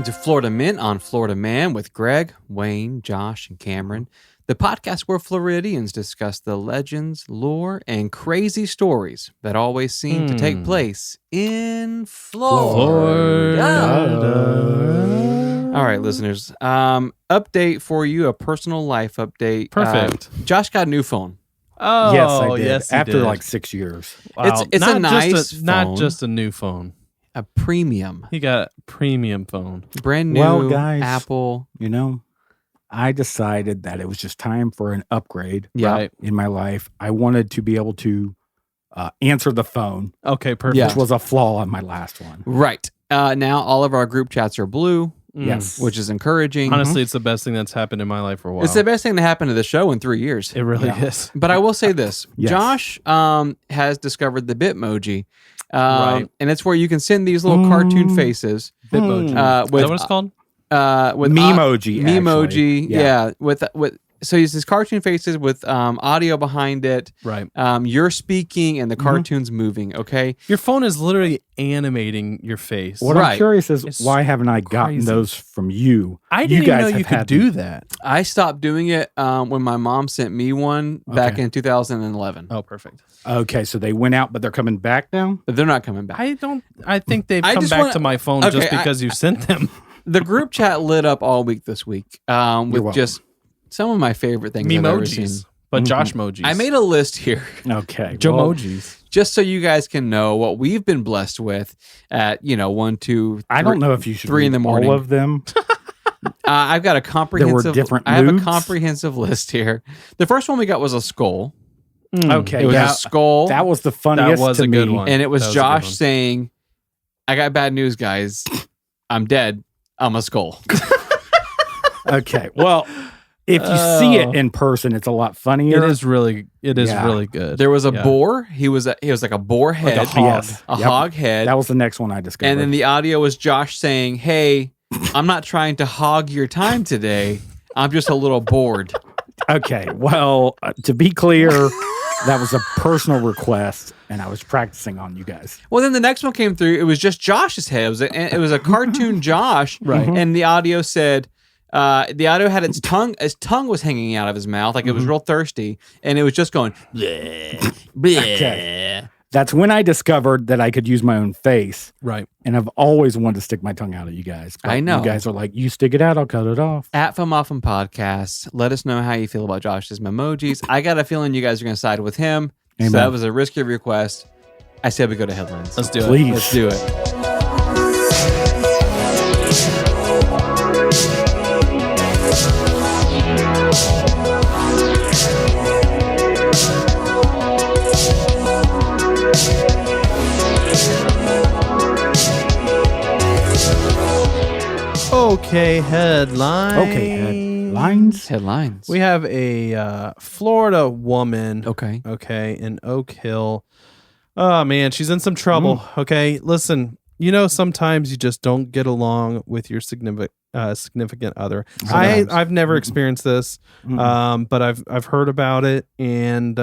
to Florida Mint on Florida Man with Greg, Wayne, Josh, and Cameron, the podcast where Floridians discuss the legends, lore, and crazy stories that always seem to take place in Florida. All right, listeners. Update for you, a personal life update. Perfect. Josh got a new phone. Oh, yes, I did. Yes, after like 6 years. Wow. It's a nice phone. Not just a new phone. A premium. He got a premium phone. Brand new. Well, guys, Apple. You know, I decided that it was just time for an upgrade Right. in my life. I wanted to be able to answer the phone, Okay, perfect. which was a flaw on my last one. Right. Now all of our group chats are blue, Yes. which is encouraging. Honestly, it's the best thing that's happened in my life for a while. It's the best thing to happen to the show in 3 years. It really Yeah. is. But I will say this. Yes. Josh has discovered the Bitmoji. Right. And it's where you can send these little cartoon faces. Bitmoji. With, Is that what it's called? With Memoji, Memoji, actually. yeah. With so it's these cartoon faces with audio behind it. Right. You're speaking and the cartoon's moving, okay? Your phone is literally animating your face. What Right. I'm curious is It's why haven't I gotten crazy. those from you? I You didn't even guys know have you could had do them. that. I stopped doing it when my mom sent me one back Okay. in 2011. Oh, perfect. Okay, so they went out, but they're coming back now? They're not coming back. I think they've I come just back wanna- to my phone Okay, just because you sent them. The group chat lit up all week this week with welcome. just some of my favorite things I've ever seen. Memojis. But Josh emojis. I made a list here Okay. Jomojis. just so you guys can know what we've been blessed with at 1, 2, I don't know if you should 3 in the read morning. all of them. I've got a comprehensive. different I have a moods? comprehensive list here. The first one we got was a skull. Okay, It was yeah, a skull, that was the funniest was to a good me. one. and it was That was a good Josh one. saying, "I got bad news, guys. I'm dead. I'm a skull." Okay, well, if you see it in person, it's a lot funnier. It is really Yeah. really good. There was a Yeah. boar. He was like a boar Like head, a hog. yes, a Yep. hog head. That was the next one I discovered. And then the audio was Josh saying, "Hey, I'm not trying to hog your time today. I'm just a little bored." Okay, well, to be clear, that was a personal request, and I was practicing on you guys. Well, then the next one came through. It was just Josh's head. It was a cartoon Josh, Right. And the audio said, the audio had its tongue. His tongue was hanging out of his mouth, like it was real thirsty, and it was just going. Bleh, bleh. Okay. That's when I discovered that I could use my own face, Right. and I've always wanted to stick my tongue out at you guys. But I know. You guys are like, you stick it out, I'll cut it off. At Film Often Podcast, let us know how you feel about Josh's emojis. I got a feeling you guys are going to side with him. Amen. So that was a risky request. I said we go to headlines. Let's do it. Please. Let's do it. Okay, headline. Okay, headlines. Headlines. We have a Florida woman. Okay. Okay, in Oak Hill. Oh man, she's in some trouble. Okay, listen. Sometimes you just don't get along with your significant other. Sometimes. I've never experienced this, but I've heard about it, and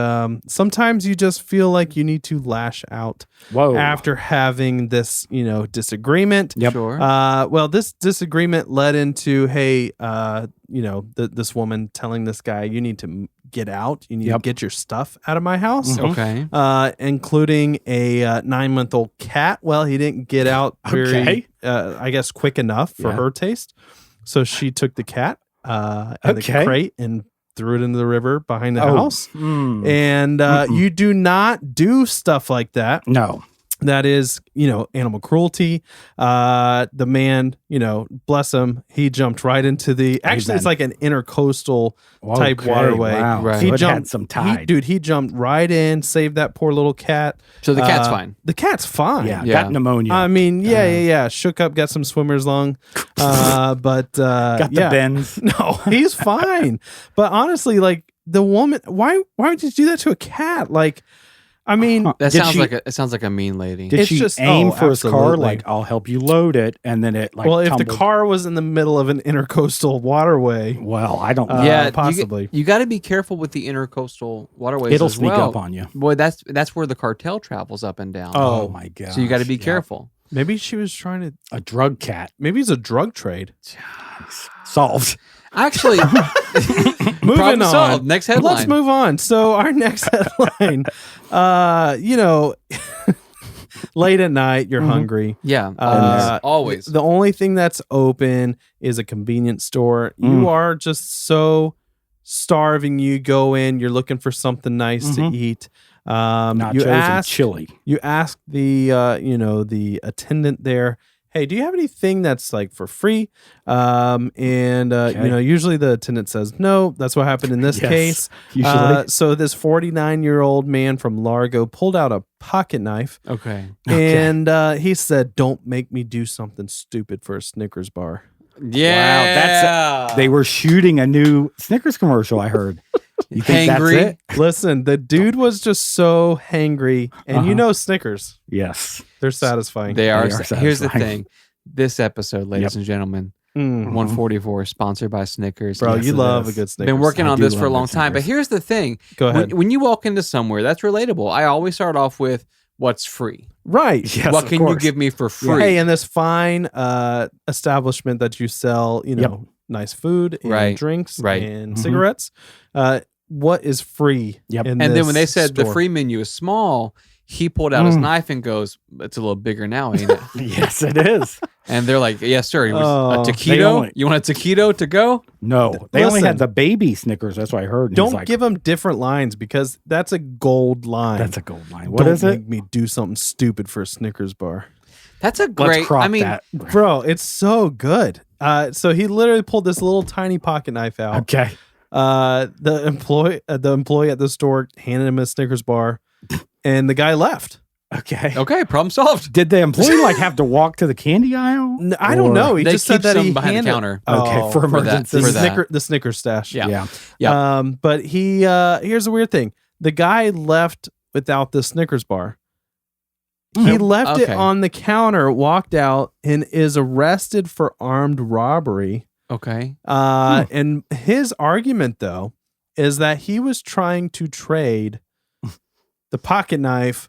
sometimes you just feel like you need to lash out Whoa. after having this disagreement. Yep. Sure. Well, this disagreement led into, hey, this woman telling this guy, you need to get out. You need to get your stuff out of my house. Okay. Including a 9-month-old cat. Well, he didn't get out very, Okay. I guess, quick enough for Yeah. her taste. So she took the cat and the Okay. crate and threw it into the river behind the Oh. house. Mm. And you do not do stuff like that. No. That is, animal cruelty. The man, bless him, he jumped right into the. Actually, Amen. it's like an intercoastal type Okay, waterway. Wow. Right. So He it jumped had some tide. He jumped right in, saved that poor little cat. So the cat's fine. The cat's fine. yeah, Yeah. got pneumonia. I mean, yeah. Shook up, got some swimmer's lung, but got the yeah. bends. No, he's fine. But honestly, like the woman, why would you do that to a cat? Like, I mean, That Did sounds she- like it sounds like a mean lady. Did It's she just- aim oh, for his car? absolutely. Like, I'll help you load it, and then it like. well, if the tumbled. car was in the middle of an intercoastal waterway, Well, I don't. Yeah, possibly. You got to be careful with the intercoastal waterways. It'll as sneak well. up on you. Boy, that's where the cartel travels up and down. Oh my god! So you got to be careful. Maybe she was trying to. A drug cat. Maybe it's a drug trade. Solved. Actually, Moving problem on. solved. Next headline. Let's move on. So our next headline, late at night, you're hungry. Yeah, always. The only thing that's open is a convenience store. You are just so starving. You go in, you're looking for something nice to eat. Nachos and chili. You ask the attendant there, hey, do you have anything that's like for free? Usually the attendant says no. That's what happened in this case. Usually. So this 49-year-old man from Largo pulled out a pocket knife. Okay. And he said, don't make me do something stupid for a Snickers bar. Yeah. They were shooting a new Snickers commercial, I heard. You think Hangry. that's it? Listen, the dude was just so hangry. And Snickers. Yes. They're satisfying. They are. satisfying. Here's the thing. This episode, ladies and gentlemen, 144, sponsored by Snickers. Bro, Yes, you it love is. a good Snickers. Been working I on do this for a love long good time. But Snickers. here's the thing. Go ahead. When you walk into somewhere, that's relatable. I always start off with what's free. Right. Yes, what of can you course. give me for free? Hey, and this fine establishment that you sell, nice food and Right. drinks Right. and cigarettes. What is free? Yep. in And then when this they said the store? free menu is small, he pulled out his knife and goes, "It's a little bigger now, ain't it?" Yes, it is. And they're like, "Yes, sir." He was, Oh, a they taquito? only- You want a taquito to go? No, they only Listen. had the baby Snickers. That's what I heard. And he's Don't like, give them different lines because that's a gold line. That's a gold line. What Don't is it? make me do something stupid for a Snickers bar. That's a Let's great. crop I mean, that. Bro, it's so good. So he literally pulled this little tiny pocket knife out. Okay. The employee at the store handed him a Snickers bar, and the guy left. Okay. okay, problem solved. Did the employee have to walk to the candy aisle? I don't Or- know. He They just said keep that some he behind the handed- counter. Okay, Oh, for for that- emergency. for that. the Snickers stash. Yeah. Yeah. But he here's the weird thing. The guy left without the Snickers bar. He left it Okay. on the counter, walked out, and is arrested for armed robbery. Okay. And his argument, though, is that he was trying to trade the pocket knife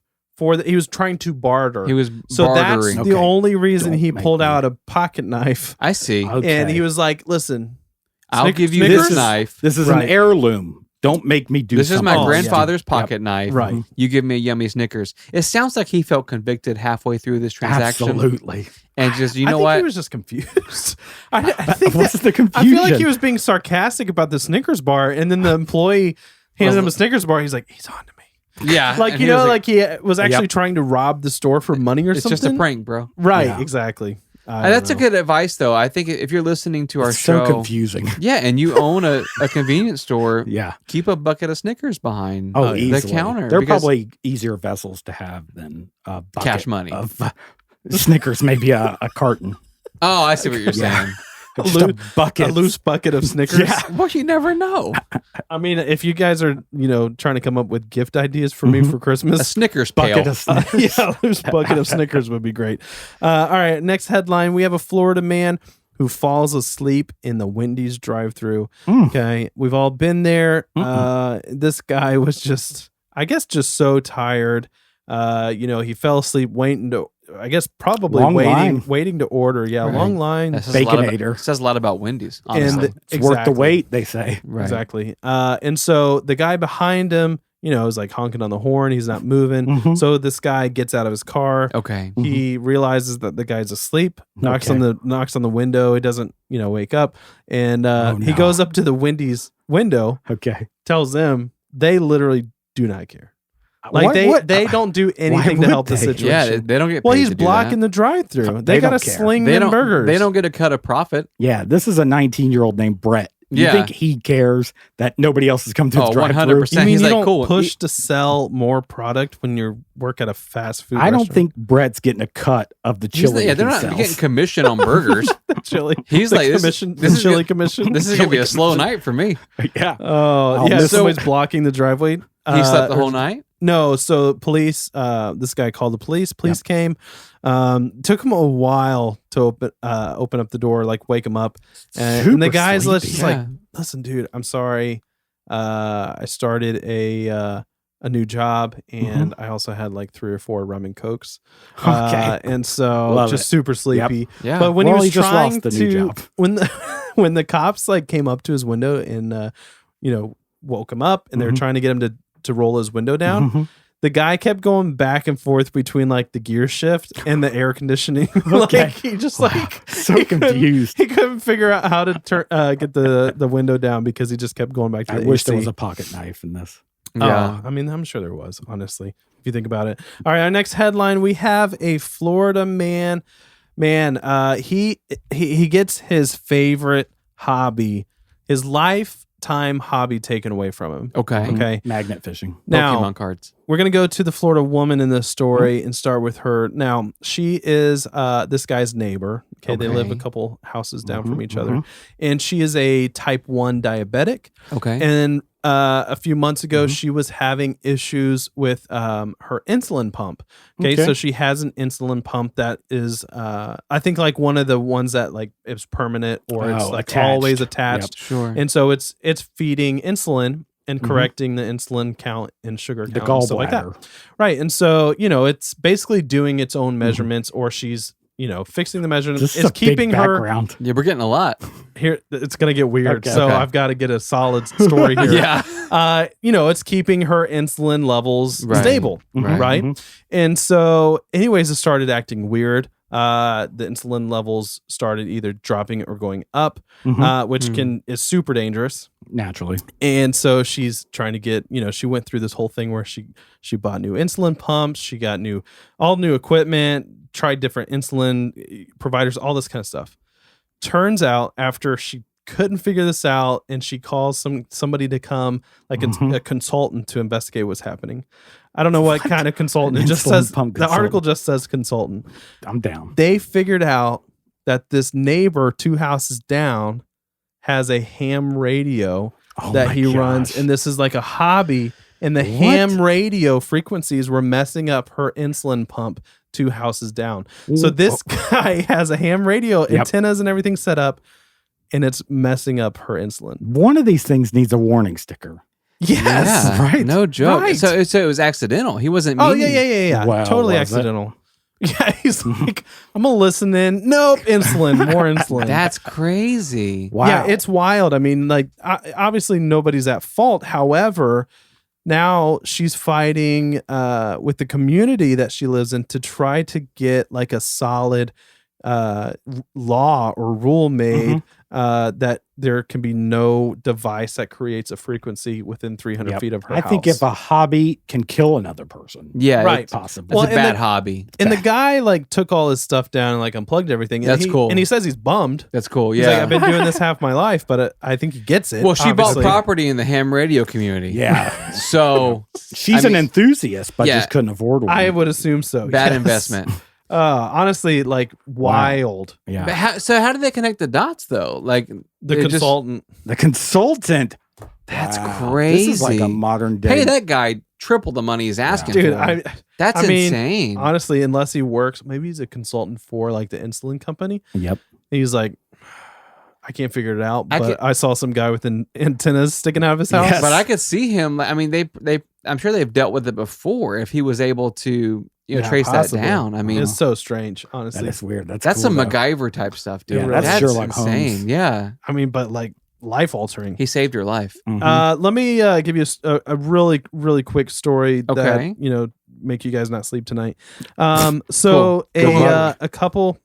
he was trying to barter. He was so that's bartering. the Okay. only reason Don't he make pulled me- out a pocket knife. I see. Okay. And he was like, listen, I'll give you Snickers? this knife. This is Right. an heirloom. Don't make me do This is something. my Oh, yeah. grandfather's pocket knife. Right. You give me a yummy Snickers. It sounds like he felt convicted halfway through this transaction. Absolutely. And just, you I know think what? he was just confused. I think What's the I confusion? feel like he was being sarcastic about the Snickers bar, and then the employee handed him a Snickers bar. He's like, he's on to me. yeah. Like, and you he know, was like he was actually Yep. trying to rob the store for money or it's something. just a prank, bro. Right, Yeah. exactly. That's a good advice, though. I think if you're listening to our It's show, so confusing. yeah, and you own a convenience store, Yeah. keep a bucket of Snickers behind Oh, the easily. counter. They're because probably easier vessels to have than a bucket Cash money. of Snickers, maybe a carton. Oh, I see what you're Yeah. saying. Just a bucket. A loose bucket of Snickers. Yeah. Well, you never know. I mean, if you guys are, trying to come up with gift ideas for me for A Christmas, Snickers bucket pail. of Snickers. yeah, a loose bucket of Snickers would be great. All right, next headline: we have a Florida man who falls asleep in the Wendy's drive-through. Okay, we've all been there. This guy was just so tired. He fell asleep waiting to. I guess probably Long line. waiting to order. Yeah, Right. long line. That says a lot Baconator. about, says a lot about Wendy's, honestly. It's worth the wait, they say. Right. Exactly. And so the guy behind him, is like honking on the horn. He's not moving. Mhm. So this guy gets out of his car. Okay. He realizes that the guy's asleep. Knocks Okay. on the window. He doesn't, wake up. And he no. goes up to the Wendy's window. Okay. Tells them they literally do not care. Like What- they don't do anything to would help the they? situation. Yeah, they don't get paid well, he's to do blocking that. the drive-through. They They got to don't care. sling They them don't, burgers. they don't get a cut of profit. Yeah, this is a 19-year-old named Brett. You Yeah. think he cares that nobody else has come to the Oh, drive-thru? 100%. You mean He's you like, don't cool. push to sell more product when you work at a fast food I don't restaurant? think Brett's getting a cut of the He's chili. yeah, they're he not sells. getting commission on burgers. chili. He's The like, this- commission, this the is chili good- commission. This is going to be a slow night for me. Yeah. Oh, I'll yeah. miss- Somebody's blocking the driveway. He slept the or- whole night? No, so police. This guy called the police. Police came. Took him a while to open up the door, like wake him up. And the Super guy's sleepy. just Yeah. like, "Listen, dude, I'm sorry. I started a a new job, and I also had like 3 or 4 rum and cokes. Okay. And so Love just it. super sleepy. Yeah. But when Well, he was he just trying lost the new to, job. when the cops like came up to his window and woke him up, and they were trying to get him to roll his window down. Mhm. The guy kept going back and forth between like the gear shift and the air conditioning. Okay. Like he just like So he couldn't- confused. He couldn't figure out how to get the window down because he just kept going back to I the wish AC. there was a pocket knife in this. Yeah. I mean, I'm sure there was, honestly, if you think about it. All right, our next headline, we have a Florida man. He gets his favorite hobby, his lifetime hobby taken away from him. Okay. Okay. Magnet fishing. Now, Pokemon cards. we're going to go to the Florida woman in this story and start with her. Now, she is this guy's neighbor. Okay. They live a Okay. couple houses down from each other. And she is a type 1 diabetic. Okay. And a few months ago, she was having issues with her insulin pump. Okay, Okay. so she has an insulin pump that is, I think, like one of the ones that like is permanent or it's like attached. always attached. Sure. And so it's feeding insulin and correcting the insulin count and sugar The count and stuff like that. gallbladder. Right, and so it's basically doing its own measurements, or she's fixing the measurements. This is It's a keeping big her background. Yeah, we're getting a lot. here. It's gonna get weird, Okay. so Okay. I've got to get a solid story here. Yeah. It's keeping her insulin levels Right. stable, Right. right? Mhm. And so, anyways, it started acting weird. The insulin levels started either dropping or going up, which is super dangerous. Naturally. And so she's trying to get, she went through this whole thing where she bought new insulin pumps, she got all new equipment, tried different insulin providers, all this kind of stuff. Turns out after she couldn't figure this out and she calls somebody to come, like a consultant, to investigate what's happening. I don't know what kind of consultant. It just Insulin says, pump the article consultant. just says consultant. I'm down. They figured out that this neighbor 2 houses down has a ham radio Oh that my he runs, gosh. and this is like a hobby, and the ham radio frequencies were messing up her insulin pump 2 houses down. So this guy has a ham radio, antennas and everything set up, and it's messing up her insulin. One of these things needs a warning sticker. Yes. Yeah, right. No joke. Right. So it was accidental. He wasn't Oh, meaning. yeah. Wow, Totally was it? accidental. Yeah, he's like, I'm gonna listen in. Nope, insulin, more insulin. That's crazy. Wow. Yeah, it's wild. I mean, like, obviously nobody's at fault. However, now she's fighting with the community that she lives in to try to get like a solid law or rule made that there can be no device that creates a frequency within 300 feet of her I house. think if a hobby can kill another person, Yeah. Right. It's possible. a and bad the- hobby. and the guy like took all his stuff down and like unplugged everything. And That's cool. And he says he's bummed. That's cool. He's Yeah. like, I've been doing this half my life, but I think he gets it. well, she obviously. bought property in the ham radio community. yeah, So she's I an mean- enthusiast, but Yeah. just couldn't afford one. I would assume so. bad yes. investment. Honestly, like wild. yeah, But how do they connect the dots though? Like The they just- consultant. the consultant. That's Wow. crazy. This is like a modern day. Hey, that guy triple the money he's asking Dude, for. That's I mean, insane. honestly, unless he works, maybe he's a consultant for like the insulin company. Yep. He's like, I can't figure it out, I but I saw some guy with antennas sticking out of his house. Yes. But I could see him. I mean, they. I'm sure they've dealt with it before. If he was able to, Yeah, trace possibly. that down. I mean, It's so strange, honestly. That is weird. That's that's cool, some though. MacGyver type stuff, dude. Yeah, that's that's Sherlock insane. Holmes. Yeah, I mean, but like life altering. he saved your life. Mhm. Let me give you a really, really quick story Okay. that, make you guys not sleep tonight. So Cool. Good luck. a couple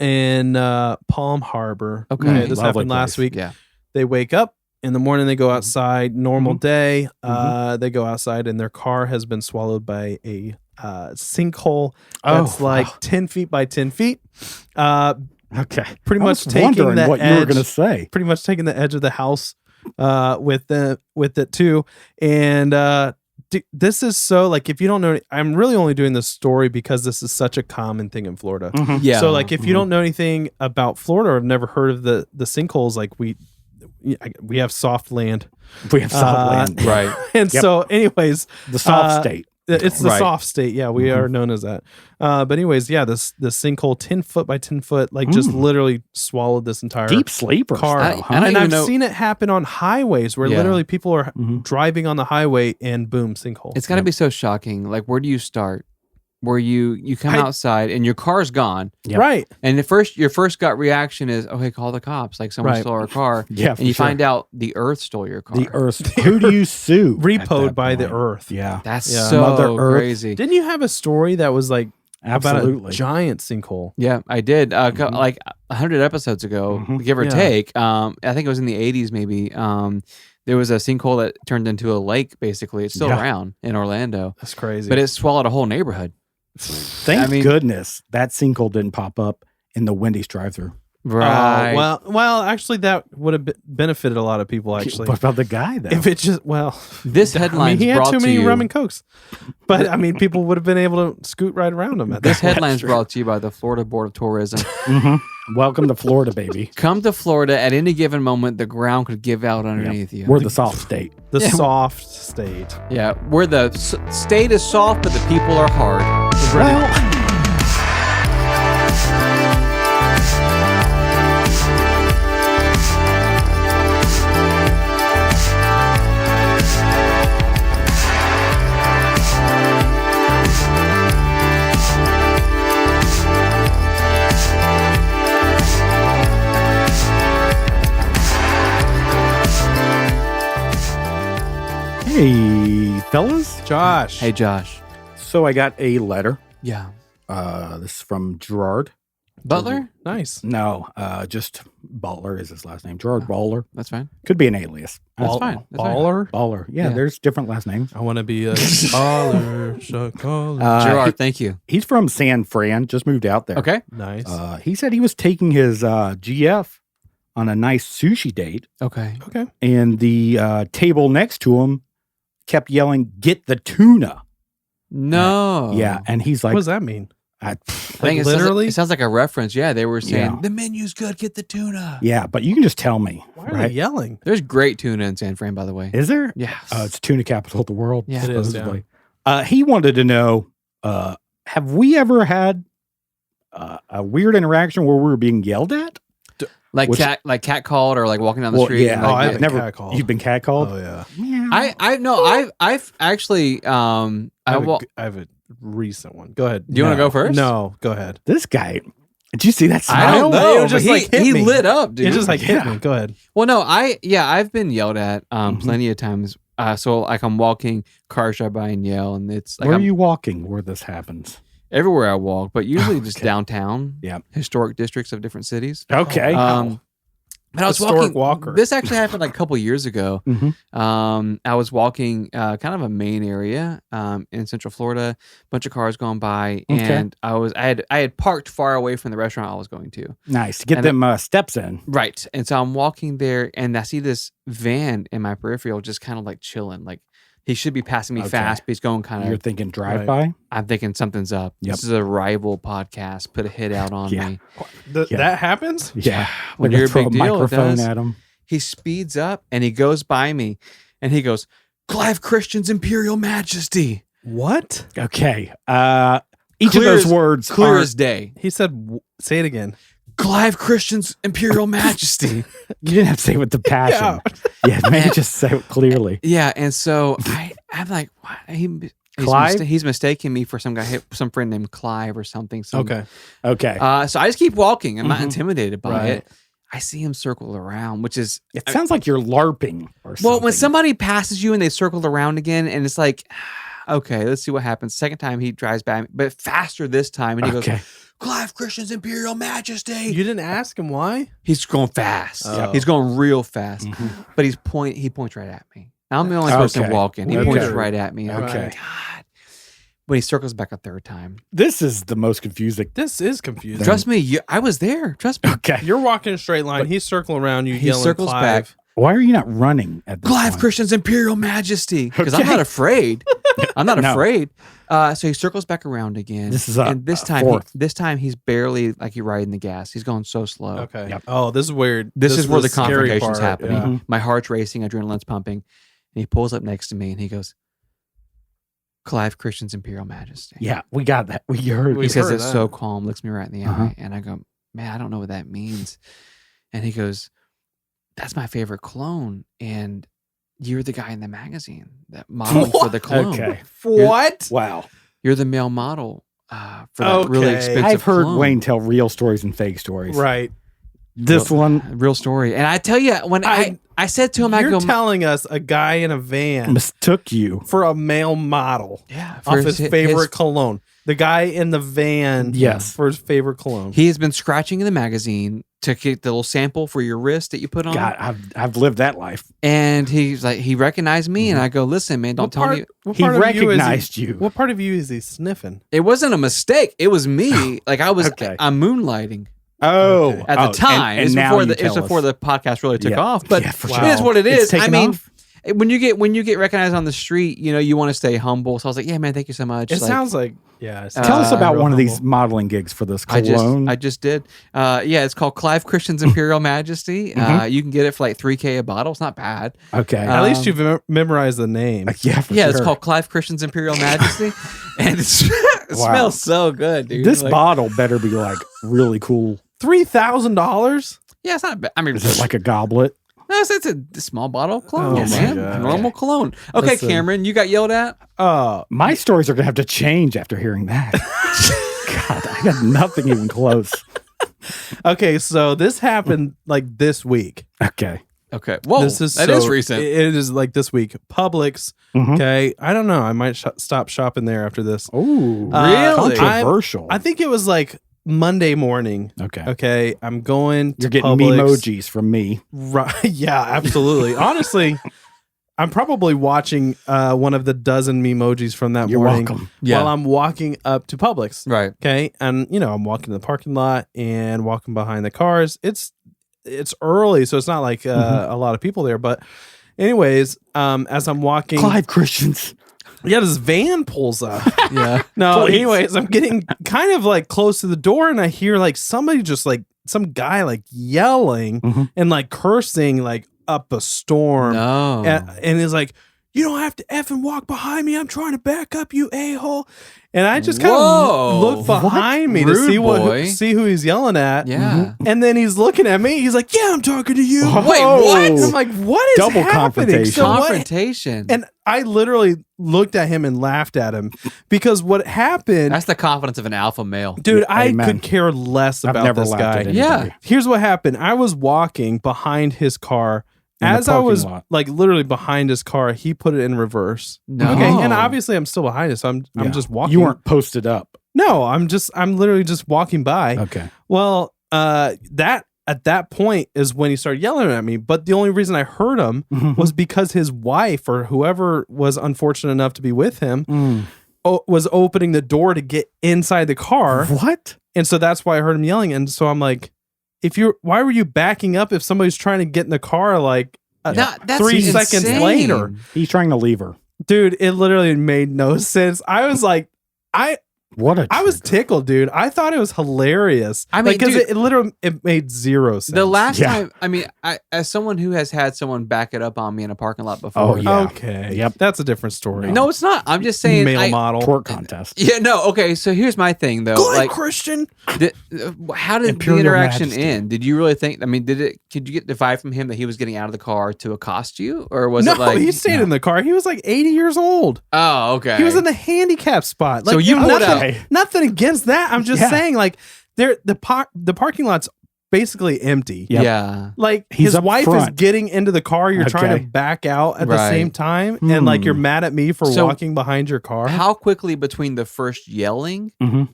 in Palm Harbor. Okay. This Lovely happened last place. week. Yeah. They wake up in the morning, they go outside, normal day. Mhm. They go outside and their car has been swallowed by a sinkhole Oh, that's like wow. 10 feet by 10 feet. Okay. Pretty I much was taking wondering the what you were edge- going to say. Pretty much taking the edge of the house with it too. And this is so like, if you don't know, I'm really only doing this story because this is such a common thing in Florida. Yeah. So like if you don't know anything about Florida or have never heard of the sinkholes, like we have soft land. We have solid land. right. And Yep. so anyways, The soft state. It's the Right. soft state. Yeah, we are known as that. But anyways, yeah, this sinkhole 10 foot by 10 foot, like just literally swallowed this entire Deep sleepers. car. though, huh? I don't And even I've know- seen it happen on highways where Yeah. literally people are driving on the highway and boom, sinkhole. It's got to be so shocking. Like, where do you start? Where you come outside and your car's gone, Yep. Right. and your first gut reaction is, okay, call the cops. Like someone Right. stole our car. Yeah, and you for sure. find out the Earth stole your car. The Earth. Who do you sue? at Repoed that by the point? earth. Yeah, That's Yeah. so Mother Earth. crazy. Didn't you have a story that was like about absolutely. a giant sinkhole? Yeah, I did. Like 100 episodes ago, give or Yeah. take. I think it was in the 80s, maybe. There was a sinkhole that turned into a lake. Basically, it's still Yeah. around in Orlando, That's crazy. but it swallowed a whole neighborhood. Thank I mean- goodness that sinkhole didn't pop up in the Wendy's drive-thru. Right. well, actually, that would have benefited a lot of people. Actually, What about the guy though? if it just this I headline's mean, he had brought too to many you. rum and cokes, but I mean, people would have been able to scoot right around him. At This that. headline's brought to you by the Florida Board of Tourism. Welcome to Florida, baby. Come to Florida at any given moment, the ground could give out underneath you. We're the soft state. The Yeah. soft state. Yeah, where the state is soft, but the people are hard. Well, hey, fellas. Josh. Hey, Josh. So I got a letter. Yeah. This is from Gerard. Butler? Nice. No, just Butler is his last name. Gerard Baller. That's fine. Could be an alias. That's Ball- fine. That's fine. Baller. Baller. Yeah, Yeah. there's different last names. I want to be a baller. Shot caller. Gerard, thank you. He's from San Fran. Just moved out there. Okay. Nice. He said he was taking his GF on a nice sushi date, Okay. Okay. and the table next to him kept yelling, "Get the tuna!" No. Yeah, and he's What like, does that mean? I think literally? it sounds like a reference. Yeah, they were saying Yeah. the menu's good. Get the tuna. "Yeah, but you can just tell me, Why are right? they yelling? There's great tuna in San Fran, by the way. Is there? Yes. It's tuna capital of the world. Yeah. It is, supposedly. He wanted to know, have we ever had a weird interaction where we were being yelled at? like which- cat called or like walking down the Well, street. yeah. and, Oh, like, I've been catcalled. You've been catcalled? Oh yeah. Yeah. I've actually I have a recent one. Go ahead. Do you want to go first? No, go ahead. This guy, did you see that smile? I don't know. It was just but like, hit he me. lit up, dude. It just like hit Yeah. me. Go ahead. Well, no, I've been yelled at plenty of times. So like I'm walking, cars drive by and yell, and it's like Where are I'm you walking where this happens? everywhere I walk, but usually just Okay. downtown, Yeah. historic districts of different cities. Okay. But I was Historic walking. walker. This actually happened like a couple years ago. Mhm. I was walking kind of a main area in Central Florida. Bunch of cars going by, Okay. and I had parked far away from the restaurant I was going to. Nice. To get and them steps in. Right, and so I'm walking there, and I see this van in my peripheral, just kind of like chilling. Like he should be passing me Okay. fast, but he's going kind You're of. thinking drive by? I'm thinking something's up. Yep. This is a rival podcast. Put a hit out on Yeah. me. Yeah. That happens? Yeah. When They're you're a gonna big throw deal, it microphone does. at him. He speeds up and he goes by me, and he goes, "Clive Christian's Imperial Majesty." What? Okay. Each Clear of those as- words Clear aren't- as day. He said, say it again. Clive Christian's Imperial Majesty. You didn't have to say it with the passion. Yeah, maybe just say it clearly. Yeah, and so I'm like, what? Clive? He's mistaking me for some guy, some friend named Clive or something. Okay. Okay. So I just keep walking. I'm not Mhm. intimidated by Right. it. I see him circle around, which is It sounds like you're LARPing or something. well, when somebody passes you and they circle around again, and it's like, okay, let's see what happens. Second time he drives by me, but faster this time, and he Okay. goes, "Clive Christian's Imperial Majesty." You didn't ask him why? He's going fast. Oh. He's going real fast, Mhm. but he points right at me. I'm the only person Okay. walking. He Okay. points right at me. I'm Okay. like, God. When he circles back a third time, This is the most confusing. This is confusing. trust me, I was there. Trust me. Okay. You're walking a straight line. He's circling around you, He yelling circles Clive. back. Why are you not running at this Clive point? Christian's Imperial Majesty, because I'm Okay. not afraid. I'm not No. afraid. So he circles back around again. This is and this time, fourth. he's barely like he's riding the gas. He's going so slow. Okay. Yep. Oh, this is weird. This is where the scary confrontation's part, happening. yeah. My heart's racing, adrenaline's pumping, and he pulls up next to me and he goes, Clive Christian's Imperial Majesty. Yeah, we got that. We heard. He says heard it's that. so calm, looks me right in the Uh-huh. eye. And I go, man, I don't know what that means. And he goes, that's my favorite clone. And you're the guy in the magazine that modeling for the clone. Okay. What? Wow. You're the male model for that really Okay. expensive I've heard clone. Wayne tell real stories and fake stories. Right. This one Real story. And I tell you, when I said to him, I You're go, telling us a guy in a van mistook you. for a male model yeah, off his favorite his- cologne. The guy in the van, Yes. for his favorite cologne. he has been scratching in the magazine to get the little sample for your wrist that you put on. God, I've lived that life. And he's like, he recognized me, and I go, listen, man, don't tell me. He part of you is recognized you. What part of you is he sniffing? It wasn't a mistake. It was me. Like I was, Okay. I'm moonlighting Oh, Okay. at the time. and it's now before you the it's tell us. before the podcast really took Yeah. off. But Yeah, for it sure. is what it It's is. I taken mean, off? when you get recognized on the street, you want to stay humble. So I was like, yeah, man, thank you so much. It Like, sounds like, yeah. it Tell sounds us about real one of these humble. modeling gigs for this I cologne. just did. Yeah, it's called Clive Christian's Imperial Majesty. You can get it for like $3,000 a bottle. It's not bad. okay. At least you've memorized the name. yeah, for Yeah, sure. it's called Clive Christian's Imperial Majesty, and it Wow. smells so good, dude. This Like, bottle better be like really cool. $3,000? yeah, it's not bad. I mean, Is it like a goblet? no, it's a small bottle of cologne, Oh my man. God. Normal cologne. Okay, Listen. Cameron, you got yelled at. My stories are gonna have to change after hearing that. God, I got nothing even close. Okay, so this happened like this week. Okay. Okay, whoa, This is that is recent. It is like this week. Publix. Mhm. Okay, I don't know. I might stop shopping there after this. Ooh, Really? controversial. I think it was like Monday morning. okay. Okay, I'm going to You're getting Publix. memojis from me. Right. Yeah, absolutely. Honestly, I'm probably watching one of the dozen memojis from that You're morning welcome. Yeah. while I'm walking up to Publix. Right. Okay, and I'm walking in the parking lot and walking behind the cars. It's early, so it's not like a lot of people there. But anyways, as I'm walking, Clive Christians. yeah, this van pulls up. Yeah. No, Please. anyways, I'm getting kind of like close to the door, and I hear like somebody just like some guy like yelling Mhm. and like cursing like up a storm, No. and he's like, "You don't have to effing walk behind me. I'm trying to back up, you a-hole." And I just kind Whoa. of look behind me to Rude see boy. see who he's yelling at. Yeah. And then he's looking at me. He's like, "Yeah, I'm talking to you." Oh. Wait, what? I'm like, "What is Double happening?" confrontation. So what- Confrontation. and I literally looked at him and laughed at him because what happened, That's the confidence of an alpha male. dude, I Amen. could care less I've about never this laughed guy. at anybody. Yeah. Here's what happened. I was walking behind his car. In the As I parking was lot. like literally behind his car, he put it in reverse. No. Okay, and obviously I'm still behind it, so I'm Yeah. just walking. You weren't posted up. No, I'm literally just walking by. Okay. Well, that at that point is when he started yelling at me. But the only reason I heard him was because his wife or whoever was unfortunate enough to be with him was opening the door to get inside the car, What? and so that's why I heard him yelling. And so I'm like, why were you backing up if somebody's trying to get in the car like That's 3 seconds insane. later? He's trying to leave her. Dude, it literally made no sense. I was like, What a I was trigger. tickled, dude. I thought it was hilarious. I mean, because dude- it literally it made zero sense. The last Yeah. time, I mean, as someone who has had someone back it up on me in a parking lot before. Oh, yeah. Okay. Yep. That's a different story. No, it's not. I'm just saying. Male model. Twerk contest. Yeah, no. Okay, so here's my thing though. Go ahead, Like, Christian. how did Imperial the interaction Majesty. end? Did you really think? I mean, could you get the vibe from him that he was getting out of the car to accost you, or was No, it like? he stayed in the car. He was like 80 years old. Oh, okay. He was in the handicap spot. Like, So you pulled nothing, out. nothing against that. I'm just Yeah. saying, like, the parking lot's basically empty. Yep. Yeah. Like He's his up wife is front. getting into the car. You're trying Okay. to back out at the Right. same time, and like you're mad at me for So- walking behind your car. How quickly between the first yelling, Mhm.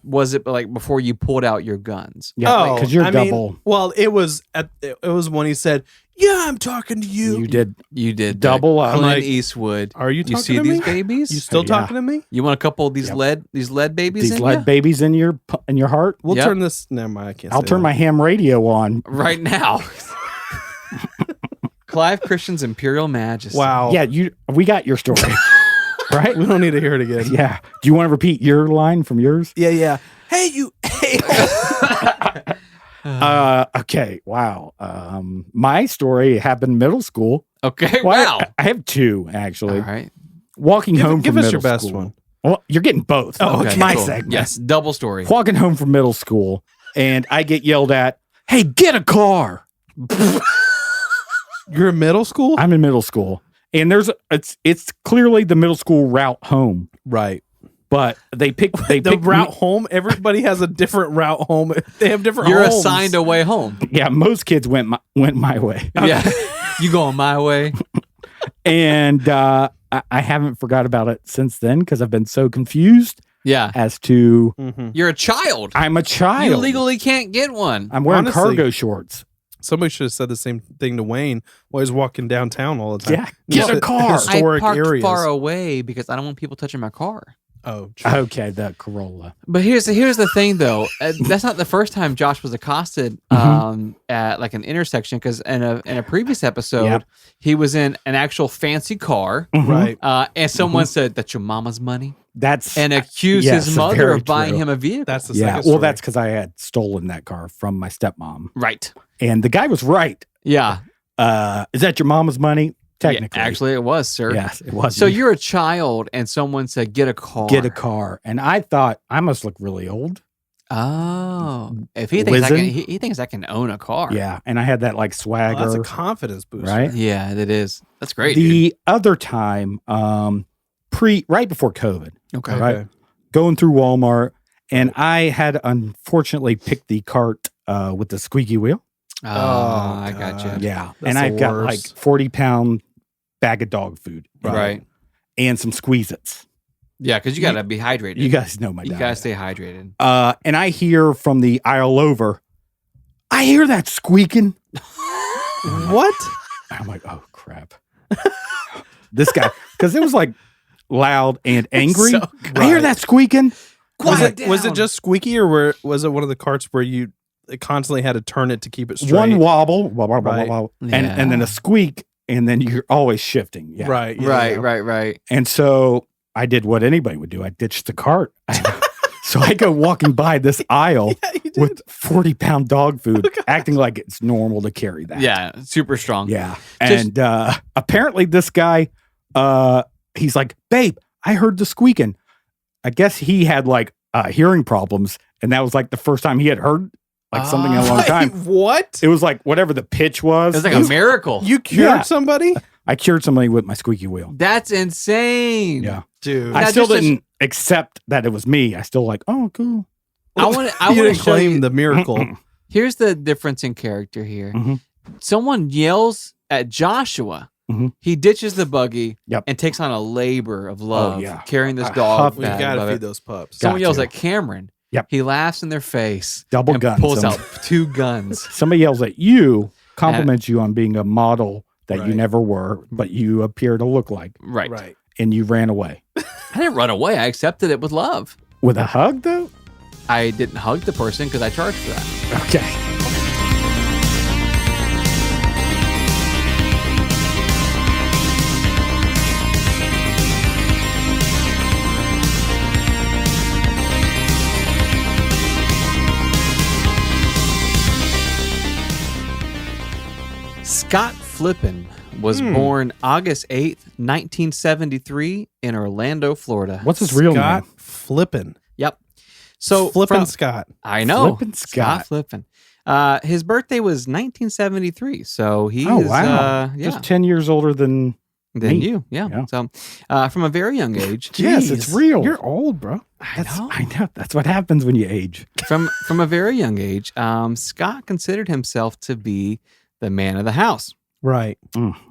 was it like before you pulled out your guns? Yeah, because you're I mean, double. well, it was when he said, "Yeah, I'm talking to you." You did You did double that. up. Clint like, Eastwood. Are you You talking see to these me? babies? You still Yeah. talking to me? You want a couple of these Yep. lead babies these in lead ya? babies in your heart. We'll Yep. turn this. Never mind. I can't. I'll say turn that. my ham radio on. right now? Clive Christian's Imperial Majesty. Wow. Yeah, we got your story. Right? We don't need to hear it again. Yeah. Do you want to repeat your line from yours? Yeah. Hey, you. Okay. Wow. My story happened in middle school. Okay. Well, Wow. I have two actually. All right. walking home Give from us middle your best school. one. Well, you're getting both. Oh, It's okay, my cool. segment. Yes, double story. Walking home from middle school, and I get yelled at, "Hey, get a car." You're in middle school? I'm in middle school, and it's clearly the middle school route home, Right. but they pick The route home, everybody has a different route home. They have different You're homes. assigned a way home. Yeah, most kids went my way, Yeah, you going my way? and I haven't forgot about it since then because I've been so confused Yeah, as to Mhm. you're a child. I'm a child. You legally can't get one. I'm wearing Honestly, cargo shorts. Somebody should have said the same thing to Wayne while he's walking downtown all the time. Yeah, get a His- car. Historic I parked areas. far away because I don't want people touching my car. Oh, true. Okay, the Corolla. But here's the thing, though. That's not the first time Josh was accosted at like an intersection. Because in a previous episode, Yep. he was in an actual fancy car, Right. and someone said that's your mama's money, That's and accused yes, his mother very of buying true. him a vehicle. That's the yeah. second Well, story. that's because I had stolen that car from my stepmom, right. and the guy was right. Yeah. Is that your mama's money? Technically, Yeah, actually, it was, sir. yes, it was. So you're a child, and someone said, "Get a car." get a car, and I thought I must look really old. Oh, if he thinks I Wizen? can, he thinks I can own a car. Yeah, and I had that like Oh, swagger, that's a confidence booster. right? Yeah, it is. That's great. dude. The other time, right before COVID, Okay. Okay. Right. going through Walmart, and I had unfortunately picked the cart with the squeaky wheel. Oh, Oh, I got God. you. Yeah, That's and the I've got like worst. 40-pound bag of dog food, Right. and some Squeeze-Its. Yeah, because you got to be hydrated. You guys know my You diet. got to stay hydrated. And I hear from the aisle over, I hear that squeaking. What? I'm like, oh crap. This guy, because it was like loud and angry. So- I hear that squeaking. Quiet Was it down. just squeaky, or was it one of the carts where you constantly had to turn it to keep it straight? One wobble, wah, wah, wah, Right. wah, Yeah. and then a squeak, and then you're always shifting. Yeah. Right. yeah, Right, yeah. right. And so I did what anybody would do. I ditched the cart. So I go walking by this aisle Yeah, you did. with 40-pound dog food, acting like it's normal to carry that. Yeah, super strong. Yeah. Just- And apparently this guy, he's like, babe, I heard the squeaking. I guess he had like hearing problems. And that was like the first time he had heard like something in a long Wait, time. what? It was like whatever the pitch was. It's like a miracle. You cured Yeah. somebody? I cured somebody with my squeaky wheel. That's insane. Yeah. Dude. I Now, still just- didn't accept that it was me. I still like, oh, cool. I want you to didn't show claim you. the miracle. Here's the difference in character here. Mhm. Someone yells at Joshua. Mhm. He ditches the buggy Yep. and takes on a labor of love, yeah. carrying this I dog. huff We've bag got to above feed it. those pups. Got Someone yells to. at Cameron. Yep. He laughs in their face. Double and guns. pulls Some- out 2 guns. Somebody yells at you, compliments you on being a model that you Right. never were, but you appear to look like, Right. Right. and you ran away. I didn't run away. I accepted it with love. With a hug, though? I didn't hug the person because I charged for that. Okay. Scott Flippin was born August 8th, 1973 in Orlando, Florida. What's his real Scott name? Flippin. Yep. So Flippin from- Scott. I know. Flippin' Scott. Flippin. His birthday was 1973, so he's Oh, wow. yeah, Just 10 years older than. than me. you. Yeah. Yeah. So from a very young age, Yes, it's Jeez, real. You're old, bro. I know. I know. That's what happens when you age. from a very young age, Scott considered himself to be the man of the house. Right.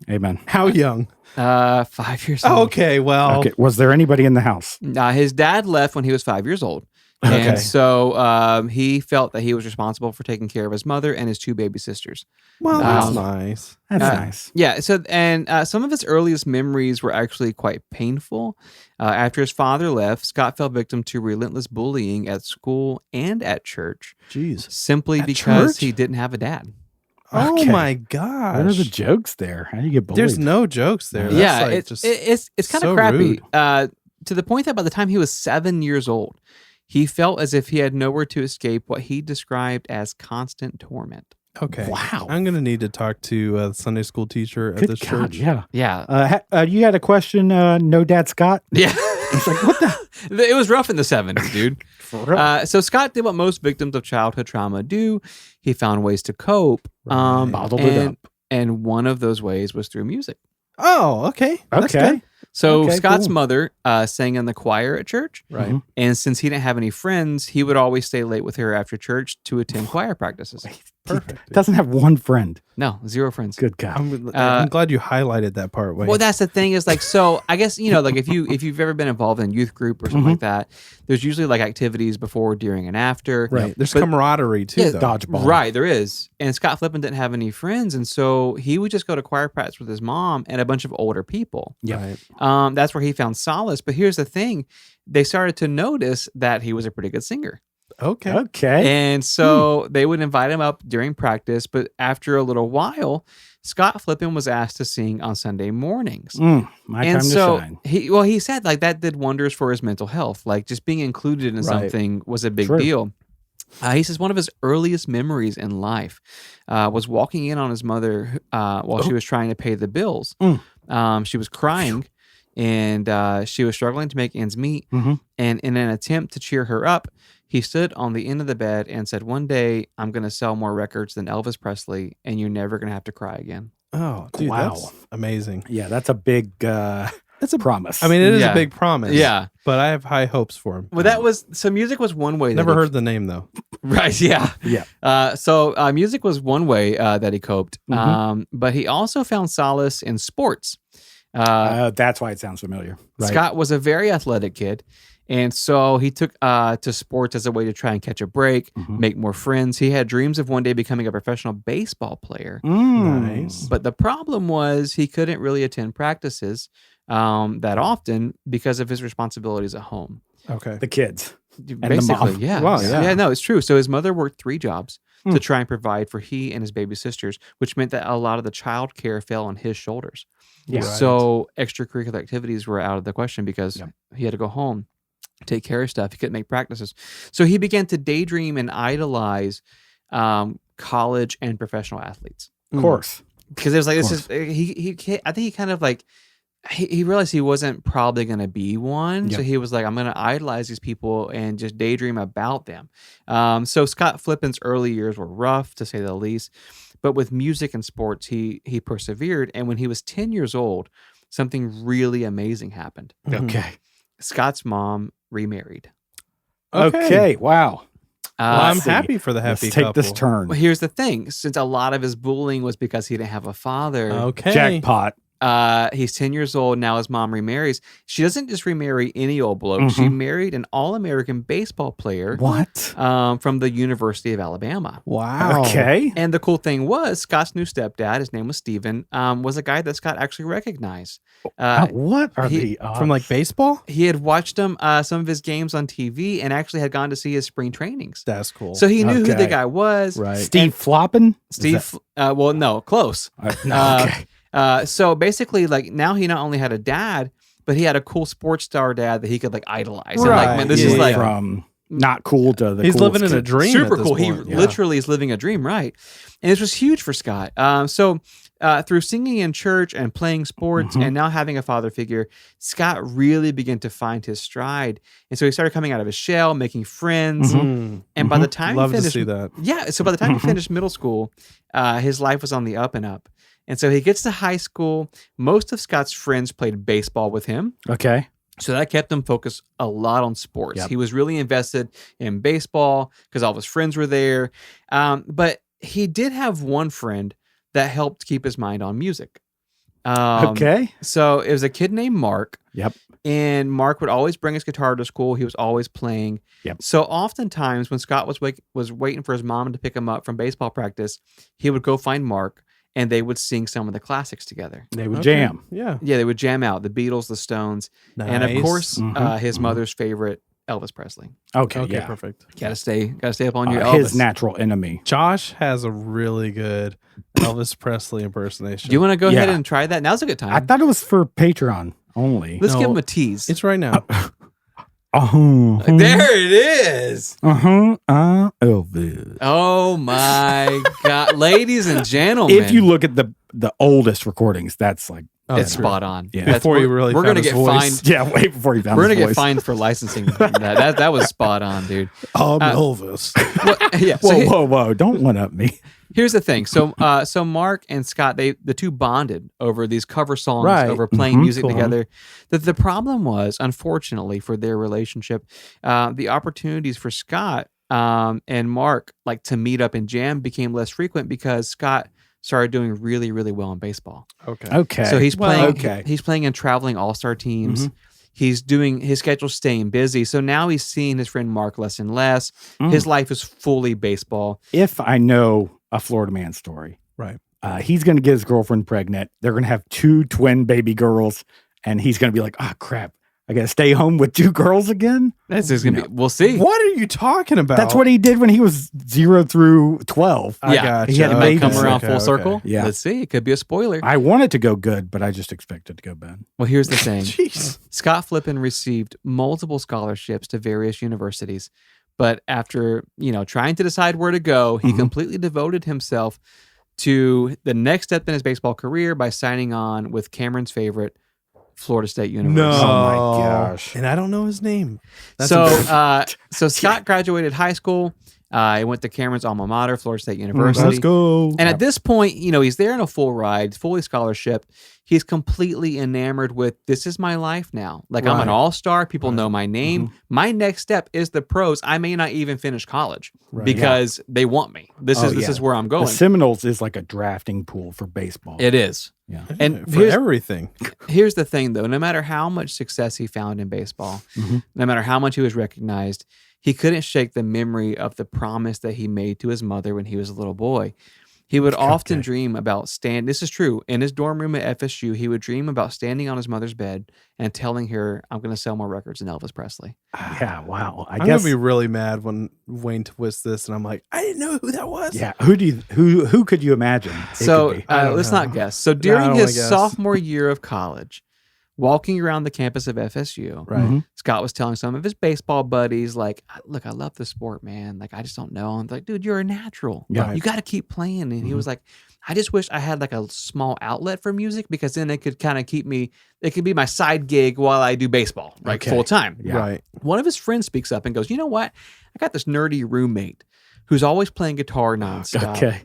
Amen. How young? 5 years old. Okay, well, Okay. Was there anybody in the house? His dad left when he was 5 years old. Okay. And so he felt that he was responsible for taking care of his mother and his 2 baby sisters. well, that's Um, nice. That's Uh, nice. Yeah. So, and some of his earliest memories were actually quite painful. After his father left, Scott fell victim to relentless bullying at school and at church, Jeez. simply At because church? he didn't have a dad. Oh Okay. my gosh. What are the jokes there? How do you get bullied? There's no jokes there. That's Yeah, like it's just it's kind of so crappy. rude. To the point that by the time he was 7 years old, he felt as if he had nowhere to escape what he described as constant torment. Okay. Wow. I'm going to need to talk to the Sunday school teacher at Good this God, church. yeah. Yeah. You had a question, No Dad Scott? Yeah. It's like, what the? It was rough in the 70s, dude. So Scott did what most victims of childhood trauma do. He found ways to cope. Right. Bottled it up. And one of those ways was through music. Oh, okay. That's Okay. good. So Okay, Scott's cool. mother sang in the choir at church. Right. Mhm. And since he didn't have any friends, he would always stay late with her after church to attend choir practices. Perfect. Doesn't have one friend. No, 0 friends. Good God. I'm glad you highlighted that part, Wayne. Well, that's the thing is like, so I guess, like if you've ever been involved in youth group or something Mm-hmm. like that, there's usually like activities before, during, and after. right. There's But- camaraderie too, Yeah, though. Dodgeball. Right, there is. And Scott Flippin didn't have any friends. And so he would just go to choir practice with his mom and a bunch of older people. Yeah. Right. That's where he found solace. But here's the thing. They started to notice that he was a pretty good singer. Okay. Okay. And so they would invite him up during practice. But after a little while, Scott Flippin was asked to sing on Sunday mornings. My And time so to shine. he said like that did wonders for his mental health. Like just being included in Right. something was a big True. deal. He says one of his earliest memories in life was walking in on his mother while she was trying to pay the bills. She was crying and she was struggling to make ends meet. Mhm. And in an attempt to cheer her up, he stood on the end of the bed and said, "One day I'm going to sell more records than Elvis Presley and you're never going to have to cry again." Oh, dude, Wow. that's amazing. Yeah, that's a big That's a promise. I mean, it is Yeah. a big promise. Yeah. But I have high hopes for him. Well, music was one way. Never that he- heard the name though. Right. Yeah. Yeah. So music was one way that he coped, Mhm. but he also found solace in sports. That's why it sounds familiar. Right. Scott was a very athletic kid, and so he took to sports as a way to try and catch a break, Mhm. make more friends. He had dreams of one day becoming a professional baseball player, Nice. but the problem was he couldn't really attend practices that often because of his responsibilities at home. Okay. The kids. the Basically, mom. yeah. Wow, yeah. Yeah, no, it's true. So his mother worked 3 jobs Hmm. to try and provide for he and his baby sisters, which meant that a lot of the child care fell on his shoulders. Yeah. Right. So extracurricular activities were out of the question because Yep. he had to go home, take care of stuff. He couldn't make practices. So he began to daydream and idolize college and professional athletes. Of course. Because it was like, Of this is, I think he kind of like, he realized he wasn't probably going to be one. So Yep. he was like, I'm going to idolize these people and just daydream about them. So Scott Flippin's early years were rough, to say the least. But with music and sports, he persevered. And when he was 10 years old, something really amazing happened. Mhm. Okay. Scott's mom remarried. Okay. Wow. Well, I'm Let's see. happy for the Let's happy take couple. this turn. Well, here's the thing. Since a lot of his bullying was because he didn't have a father, Okay. Jackpot. he's 10 years old. Now his mom remarries. She doesn't just remarry any old bloke. She Mhm. married an All-American baseball player What? from the University of Alabama. Wow. Okay. And the cool thing was Scott's new stepdad, his name was Steven, was a guy that Scott actually recognized. What are he- the From like baseball? He had watched him some of his games on TV and actually had gone to see his spring trainings. That's cool. So he knew who the Okay. guy was. right. Steve Floppin? Is Steve, well, no, close. that- no, okay. So basically, like now he not only had a dad, but he had a cool sports star dad that he could like idolize. And, like, Right. man, this Yeah, is yeah, like yeah. From not cool to the He's coolest living in a kid. dream. super at this cool. point. He Yeah. literally is living a dream, right? And this was huge for Scott. So through singing in church and playing sports Mhm. and now having a father figure, Scott really began to find his stride. And so he started coming out of his shell, making friends. Mm. And by the time Love he to finished, see that. yeah, so by the time he Mhm. finished middle school, his life was on the up and up. And so he gets to high school. Most of Scott's friends played baseball with him. Okay. So that kept him focused a lot on sports. Yep. He was really invested in baseball because all of his friends were there. But he did have one friend that helped keep his mind on music. Okay. So it was a kid named Mark. Yep. And Mark would always bring his guitar to school. He was always playing. Yep. So oftentimes when Scott was waiting for his mom to pick him up from baseball practice, he would go find Mark and they would sing some of the classics together. They would Okay. jam. Yeah. Yeah, they would jam out the Beatles, the Stones, and of Nice. course Mhm, his mhm. mother's favorite, Elvis Presley. Okay. Okay, yeah. perfect. Gotta stay up on your Elvis. His natural enemy. Josh has a really good Elvis Presley impersonation. Do you want to go ahead Yeah. and try that? Now's a good time. I thought it was for Patreon only. Let's No. give him a tease. It's right now. There it is. Elvis. Oh my God. Ladies and gentlemen. If you look at the oldest recordings, that's like it's spot on. Yeah. That's- Before you really we're found gonna his get voice. fined. yeah, way before you found We're his gonna get voice. fined for licensing that. That was spot on, dude. Elvis. Well, yeah. So Whoa! Don't one up me. here's the thing. So Mark and Scott, the two bonded over these cover songs, Right. over playing music Cool. together. The problem was, unfortunately, for their relationship, the opportunities for Scott and Mark like to meet up and jam became less frequent because Scott started doing really, really well in baseball. Okay. So he's Well, playing. okay. He's playing in traveling all-star teams. Mhm. He's doing his schedule's staying busy. So now he's seeing his friend Mark less and less. His life is fully baseball. If I know a Florida man story, Right. he's going to get his girlfriend pregnant. They're going to have 2 twin baby girls, and he's going to be like, "Oh crap, I got to stay home with 2 girls again." This is gonna be. We'll see. What are you talking about? That's what he did when he was 0 through 12. I Yeah, gotcha. he had a Might baby. come around Okay, full okay. circle. Yeah. Let's see. It could be a spoiler. I wanted to go good, but I just expected to go bad. Well, here's the thing. Jeez. Scott Flippin received multiple scholarships to various universities, but after trying to decide where to go, he completely devoted himself to the next step in his baseball career by signing on with Cameron's favorite, Florida State University. No. Oh my gosh. And I don't know his name. That's So, embarrassing. so Scott graduated high school. He went to Cameron's alma mater, Florida State University. Let's go. And at this point, he's there in a full ride, fully scholarship. He's completely enamored with this is my life now. Like I'm an Right. all-star. People know my name. My next step is the pros. I may not even finish college Right. because they want me. This is where I'm The going. Seminoles is like a drafting pool for baseball. It is. Yeah. And For everything. here's the thing, though. No matter how much success he found in baseball, no matter how much he was recognized, he couldn't shake the memory of the promise that he made to his mother when he was a little boy. He would often dream about this is true. In his dorm room at FSU, he would dream about standing on his mother's bed and telling her, I'm going to sell more records than Elvis Presley. Yeah, wow. I'm going to be really mad when Wayne twists this and I'm like, I didn't know who that was. Yeah, who could you imagine? it So could be? I don't let's know. not guess. So I during don't his wanna guess. sophomore year of college, walking around the campus of FSU, Right. Scott was telling some of his baseball buddies, like, look, I love the sport, man. Like, I just don't know. I'm like, dude, you're a natural. Yeah. You got to keep playing. And he was like, I just wish I had like a small outlet for music because then it could kind of keep me, it could be my side gig while I do baseball, like Okay. full time. Yeah. Right. One of his friends speaks up and goes, you know what? I got this nerdy roommate who's always playing guitar nonstop. Okay.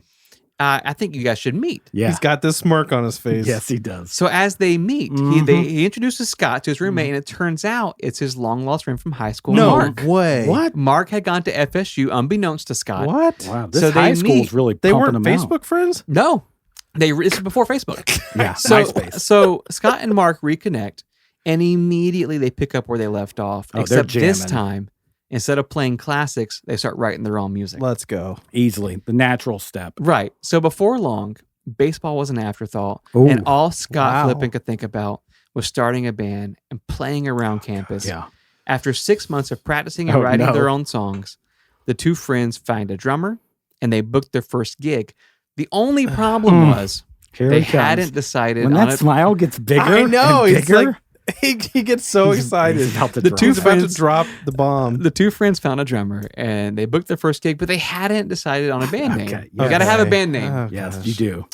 I think you guys should meet. Yeah. He's got this smirk on his face. Yes, he does. So as they meet, he introduces Scott to his roommate, and it turns out it's his long lost friend from high school, No Mark. way. What? Mark had gone to FSU unbeknownst to Scott. What? Wow. This So they high school's meet. really They pumping weren't them Facebook friends? No, this is before Facebook. out. Yeah. So, MySpace. so Scott and Mark reconnect, and immediately they pick up where they left off. Oh, they're except this jamming. time, instead of playing classics, they start writing their own music. Let's go. Easily. The natural step. Right. So before long, baseball was an afterthought, Ooh. and all Scott Wow. Flippin could think about was starting a band and playing around campus. Yeah. After 6 months of practicing and Oh, writing no. their own songs, the two friends find a drummer and they booked their first gig. The only problem was Here they it comes. hadn't decided When on that it. smile gets bigger. I know. And It's bigger, like he gets so he's- excited. he's about to The drop. two He's about to friends- drop the bomb. The two friends found a drummer and they booked their first gig, but they hadn't decided on a band name. Okay, You got to have a Okay. band name. Oh, Yes, gosh. you do.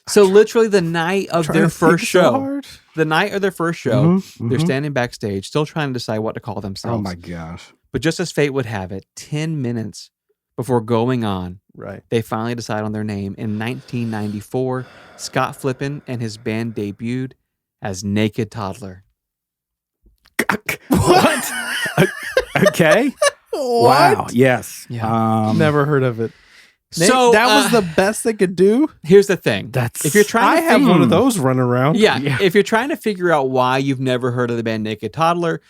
So literally the night of Trying their to think first so show, hard. the night of their first show, Mhm, they're mhm. standing backstage, still trying to decide what to call themselves. Oh my gosh. But just as fate would have it, 10 minutes before going on, Right. they finally decide on their name. In 1994, Scott Flippin and his band debuted as Naked Toddler. What? Okay. Wow. Yes. Yeah. Never heard of it. So that was the best they could do. Here's the thing. That's- if you're trying I to have figure, one of those running around. yeah, Yeah. if you're trying to figure out why you've never heard of the band Naked Toddler,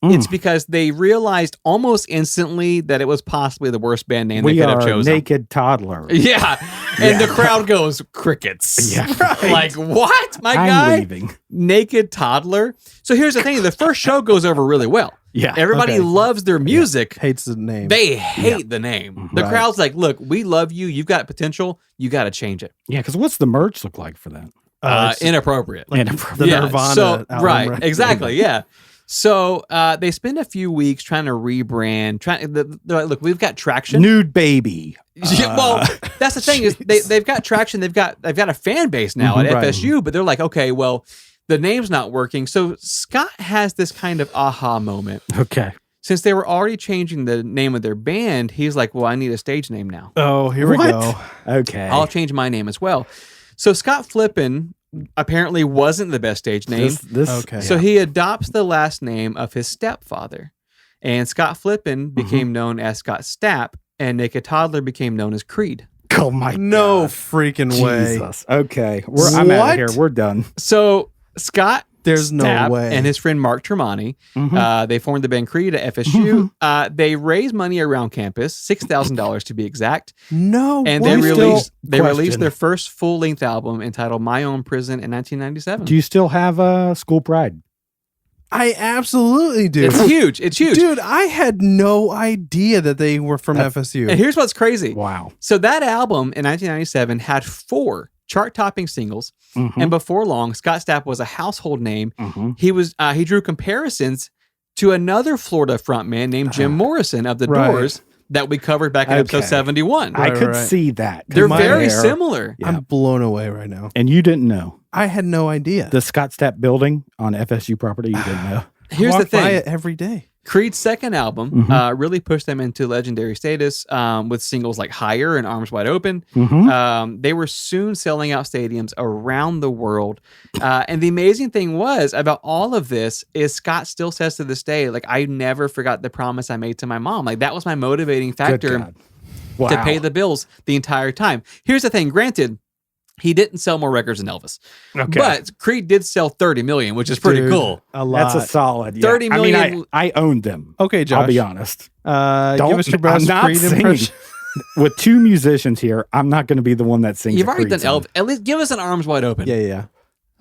Mm. it's because they realized almost instantly that it was possibly the worst band name they we could are have chosen. naked toddler. Yeah. And Yeah. the crowd goes, crickets. Yeah. Like, what, my I'm guy? leaving. Naked Toddler. So here's the thing. The first show goes over really well. Yeah. Everybody Okay. loves their music. Hates the name. They hate the name. The Right. crowd's like, look, we love you. You've got potential. You got to change it. Yeah. Because what's the merch look like for that? It's Inappropriate. the Inappropriate. Nirvana So, album, right. right? Exactly. Yeah. So they spend a few weeks trying to rebrand. They're like, look, we've got traction. Nude baby. Yeah, well, that's the thing is they've got traction. They've got a fan base now at Right. FSU, but they're like, okay, well, the name's not working. So Scott has this kind of aha moment. Okay. Since they were already changing the name of their band, he's like, well, I need a stage name now. Oh, here we go. Okay. I'll change my name as well. So Scott Flippin apparently wasn't the best stage name. Okay. So he adopts the last name of his stepfather. And Scott Flippin became known as Scott Stapp, and Naked Toddler became known as Creed. Oh my No God. freaking way. Jesus. Okay. I'm out of here. We're done. So Scott There's no Stapp way. and his friend Mark Tremonti, Mhm. they formed the band Creed at FSU. They raised money around campus, $6,000 to be exact. No And way. they released Question. their first full-length album entitled My Own Prison in 1997. Do you still have School Pride? I absolutely do. It's huge. It's huge. Dude, I had no idea that they were from FSU. And here's what's crazy. Wow. So that album in 1997 had 4 chart-topping singles, and before long, Scott Stapp was a household name. He drew comparisons to another Florida frontman named Jim Morrison of the Right. Doors that we covered back in episode Okay. 71. I could right. see that. They're My very hair. similar. Yeah. I'm blown away right now. And you didn't know. I had no idea. The Scott Stapp building on FSU property, you didn't know. Here's I the walk by thing. it every day. Creed's second album really pushed them into legendary status with singles like Higher and Arms Wide Open. They were soon selling out stadiums around the world. And the amazing thing was about all of this is Scott still says to this day, like, I never forgot the promise I made to my mom. Like, that was my motivating Good factor God. Wow. to pay the bills the entire time. Here's the thing. Granted, he didn't sell more records than Elvis. Okay. But Creed did sell 30 million, which is pretty Dude, cool. A lot. That's a solid. 30 I mean, million- I owned them. Okay, Josh. I'll be honest. Give us your I'm best not Creed singing. impression. With 2 musicians here, I'm not going to be the one that sings. You've a already Creed done Elvis. At least give us an Arms Wide Open. Yeah.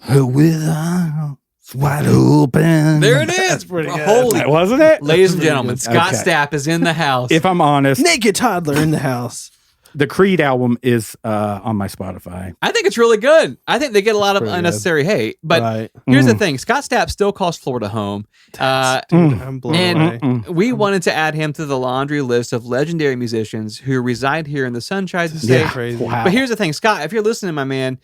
With arms wide open. There it is. pretty good. Holy, Wasn't it? ladies and gentlemen, good. Scott Okay. Stapp is in the house. If I'm honest, Naked Toddler in the house. the Creed album is on my Spotify. I think it's really good. I think they get a lot of pretty good. unnecessary hate. But Right. here's the thing. Scott Stapp still calls Florida home. Dude, I'm blown away. And we wanted to add him to the laundry list of legendary musicians who reside here in the Sunshine State. Yeah. Crazy. Wow. But here's the thing, Scott, if you're listening, my man,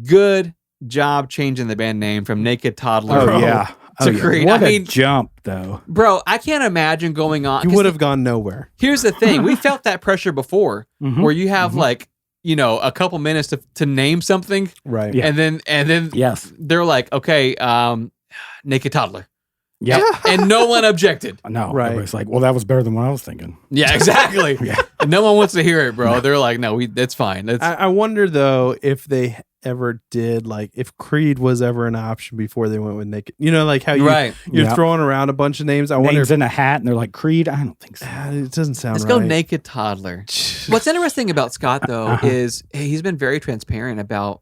good job changing the band name from Naked Toddler. Oh yeah. To Oh, yeah. Creed. What I a mean- jump, though. Bro, I can't imagine going on. You 'cause would have gone nowhere. Here's the thing. We felt that pressure before where you have like, you know, a couple minutes to name something. Right. Yeah. And then Yes. they're like, okay, Naked Toddler. Yep. And no one objected. No. Right. Everybody's like, well, that was better than what I was thinking. Yeah, exactly. And no one wants to hear it, bro. They're like, no, that's fine. That's I wonder though if they ever did, like, if Creed was ever an option before they went with Naked. You know, like how you're Yeah. throwing around a bunch of names. I wonder Names if in a hat, and they're like, Creed? I don't think so. it doesn't sound Let's right. go Naked Toddler. What's interesting about Scott though is he's been very transparent about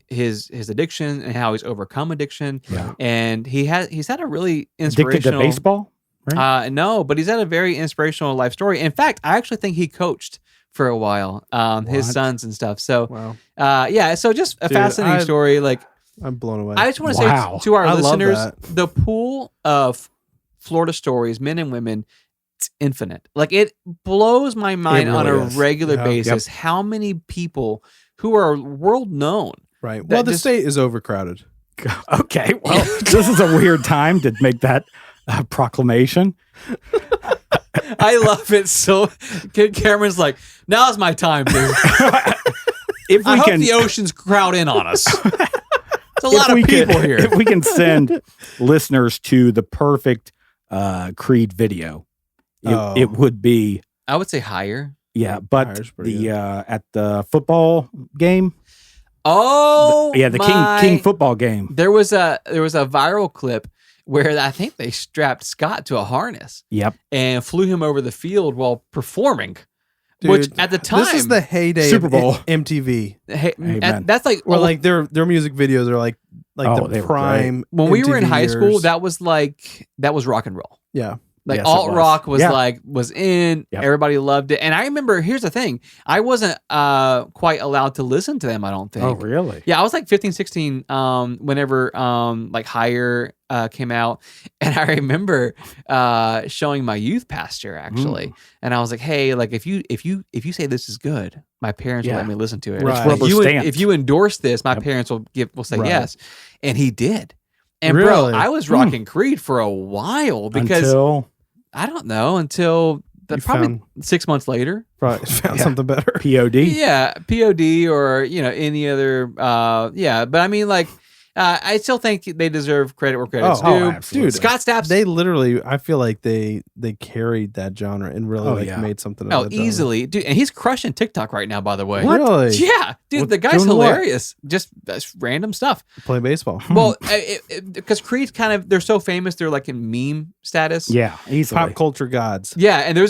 his addiction and how he's overcome addiction. Yeah. And he's had a really Addicted to inspirational baseball? Right? No, but he's had a very inspirational life story. In fact, I actually think he coached for a while, his What? sons and stuff. So Wow. yeah, so just a Dude, fascinating story. Like I'm blown away. I just want to Wow. say to our I love listeners, that. the pool of Florida stories, men and women, it's infinite. Like it blows my mind on a really is. regular Yeah. basis how many people who are world known. Right. Well, the just- state is overcrowded. Okay. Well, this is a weird time to make that proclamation. I love it so. Cameron's like, now's my time, dude. If I we hope can, the oceans crowd in on us. It's a if lot of we can- people here. If we can send listeners to the perfect Creed video, Oh. it would be I would say higher. but Fire's pretty the good. at the football game, Oh, the King football game. There was a viral clip where I think they strapped Scott to a harness Yep. and flew him over the field while performing. Dude, which at the time, this is the heyday Super of Bowl. MTV. Amen. that's like Or like their music videos are like Oh, they the were prime. when we were in MTV high school. years. That was rock and roll. Yeah. Like Yes, it alt was. rock was Yeah. was in. Yep. Everybody loved it. And I remember. Here's the thing: I wasn't quite allowed to listen to them. I don't think. Oh, really? Yeah, I was like 15, 16. Whenever like Higher came out, and I remember showing my youth pastor actually, and I was like, "Hey, like if you say this is good, my parents will let me listen to it. Right. Like, Rubber stamped. if you endorse this, my parents will say Right. yes," and he did. And Really? bro, I was rocking Creed for a while because Until I don't know until probably 6 months later. Probably found something better. POD. Yeah, POD or any other. But I mean, like, I still think they deserve credit where credit's due. absolutely. Dude, Scott Stapp, They literally, I feel like they carried that genre and really made something of it. easily, dude, and he's crushing TikTok right now. By the way, Really? Yeah, dude, What- the guy's doing what? hilarious. Just that's random stuff. Play baseball. Well, because Creed's they're so famous, they're like in meme status. Yeah, easily. Pop culture gods. Yeah, and there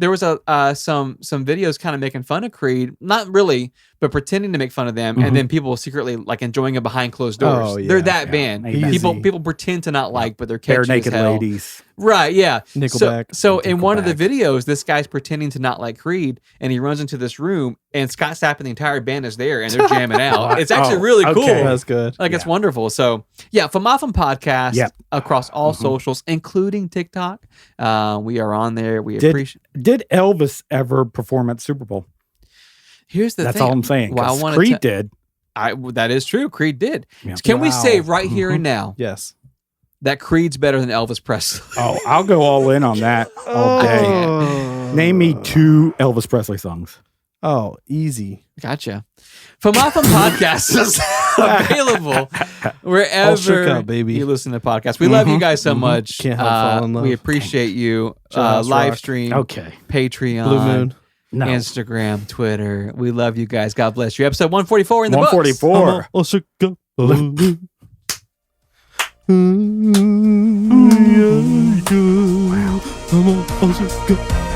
was some videos kind of making fun of Creed, not really, but pretending to make fun of them, and then people secretly like enjoying it behind closed doors. Oh, yeah. They're that band. Easy. People pretend to not like, but they're Bare catchy naked as hell. ladies. Right? Yeah. Nickelback. So in one of the Nickelback. videos, this guy's pretending to not like Creed, and he runs into this room, and Scott Stapp and the entire band is there, and they're jamming out. It's actually really cool. okay. That's good. Like it's wonderful. So yeah, from Podcast Yep. across all socials, including TikTok. We are on there. We Did- appreciate. Did Elvis ever perform at Super Bowl? Here's the That's thing. all I'm saying. Well, I 'cause wanted Creed to- did. That is true. Creed did. Yeah. Can we Wow. say right here and now Yes. that Creed's better than Elvis Presley? Oh, I'll go all in on that all day. Name me 2 Elvis Presley songs. Oh, easy. Gotcha. From Podcast is available All shook wherever up, baby. you listen to podcasts. We love you guys so much. Can't help fall in love. We appreciate you. Josh Live Rock. stream, Okay. Patreon, Blue Moon. No. Instagram, Twitter. We love you guys. God bless you. Episode 144 in the books. 144. Oh, shook up. Wow.